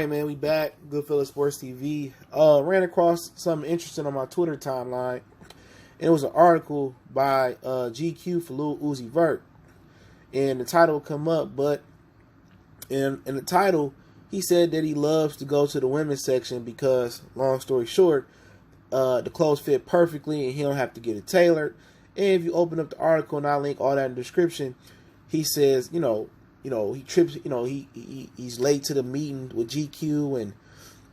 right, man, we back. Goodfellas Sports TV. Ran across something interesting on my Twitter timeline. And it was an article by GQ for Lil Uzi Vert. And the title would come up, but in the title, he said that he loves to go to the women's section because, long story short, the clothes fit perfectly and he don't have to get it tailored. And if you open up the article, and I link all that in the description, he says, he trips, he's late to the meeting with GQ and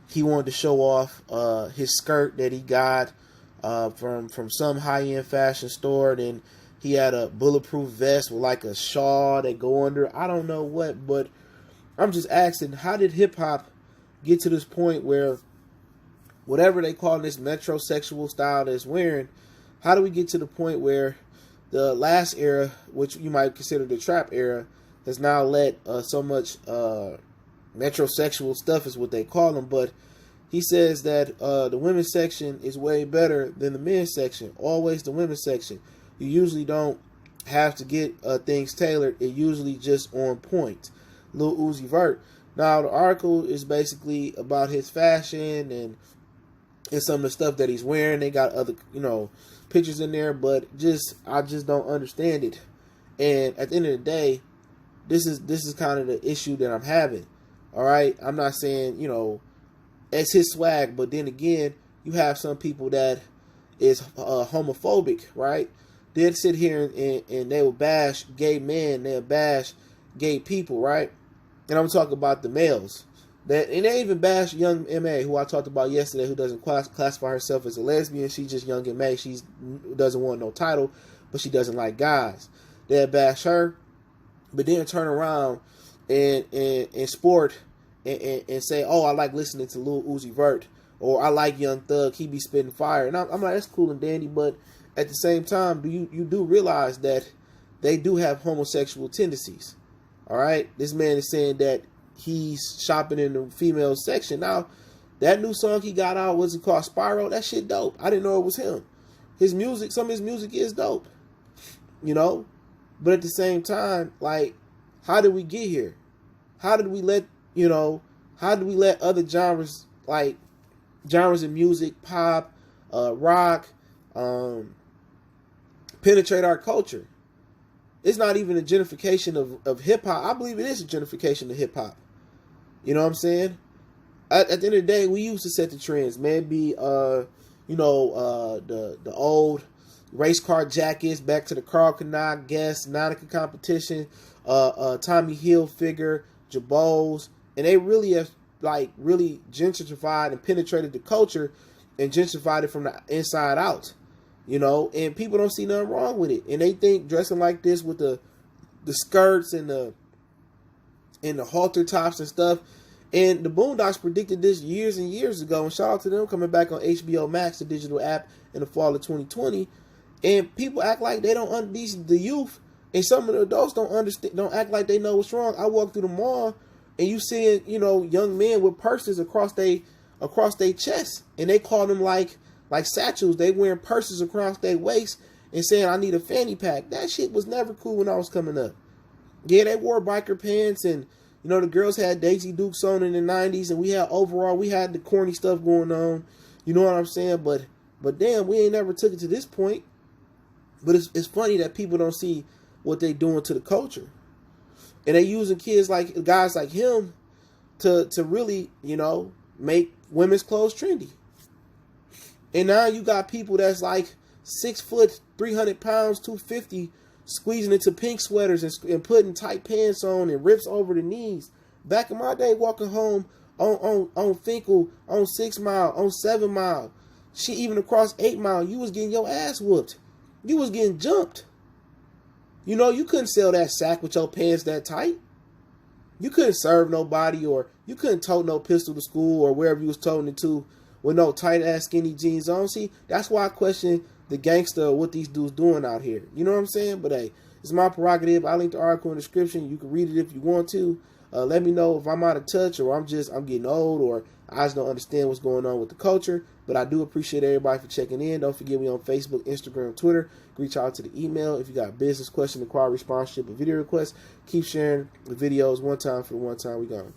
he wanted to show off his skirt that he got from some high-end fashion store. Then he had a bulletproof vest with like a shawl that go under. I don't know what, but I'm just asking, how did hip-hop get to this point where whatever they call this metrosexual style that's wearing, how do we get to the point where the last era, which you might consider the trap era, has now let so much metrosexual stuff is what they call them. But he says that the women's section is way better than the men's section. Always the women's section. You usually don't have to get things tailored. It usually just on point. Lil Uzi Vert. Now the article is basically about his fashion and some of the stuff that he's wearing. They got other pictures in there, but I just don't understand it. And at the end of the day, this is kind of the issue that I'm having. All right, I'm not saying it's his swag, but then again, you have some people that is homophobic, right? They'd sit here and they will bash gay men, they'll bash gay people, right? And I'm talking about the males. And they even bash young M.A., who I talked about yesterday, who doesn't classify herself as a lesbian. She's just young M.A. She doesn't want no title, but she doesn't like guys. They'll bash her, but then turn around and sport and say, oh, I like listening to Lil Uzi Vert, or I like Young Thug, he be spitting fire. And I'm like, that's cool and dandy, but at the same time, you do realize that they do have homosexual tendencies. All right? This man is saying that he's shopping in the female section. Now, that new song he got out, what's it called? Spiral? That shit dope. I didn't know it was him. His music, some of his music is dope. But at the same time, like, how did we get here? How did we let other genres, like genres of music, pop, rock, penetrate our culture? It's not even a gentrification of hip-hop. I believe it is a gentrification of hip-hop. You know what I'm saying? At the end of the day, we used to set the trends. Maybe, the old race car jackets, back to the Carl Kanai, Guess, Nautica competition, Tommy Hilfiger, Jabos. And they really have, really gentrified and penetrated the culture and gentrified it from the inside out. And people don't see nothing wrong with it. And they think dressing like this with the skirts and the halter tops and stuff. And the Boondocks predicted this years and years ago. And shout out to them coming back on HBO Max, the digital app, in the fall of 2020. And people act like they don't the youth and some of the adults don't act like they know what's wrong. I walk through the mall and you seeing, young men with purses across their chest, and they call them like satchels. They wearing purses across their waist and saying, I need a fanny pack. That shit was never cool when I was coming up. Yeah, they wore biker pants, and the girls had Daisy Dukes on in the 90s, and we had the corny stuff going on. You know what I'm saying? But damn, we ain't never took it to this point. But it's funny that people don't see what they doing to the culture. And they using guys like him to really, make women's clothes trendy. And now you got people that's like 6 foot, 300 pounds, 250, squeezing into pink sweaters and putting tight pants on and rips over the knees. Back in my day, walking home on Finkel, on 6 Mile, on 7 Mile, even across 8 Mile, you was getting your ass whooped. You was getting jumped. You couldn't sell that sack with your pants that tight. You couldn't serve nobody, or you couldn't tote no pistol to school or wherever you was toting it to with no tight-ass skinny jeans on. See, that's why I question the gangster of what these dudes doing out here. You know what I'm saying? But hey, it's my prerogative. I linked the article in the description. You can read it if you want to. Let me know if I'm out of touch, or I'm getting old, or I just don't understand what's going on with the culture. But I do appreciate everybody for checking in. Don't forget me on Facebook, Instagram, Twitter. Reach out to the email if you got business question, inquiry, sponsorship, or video requests. Keep sharing the videos. One time for the one time. We gone.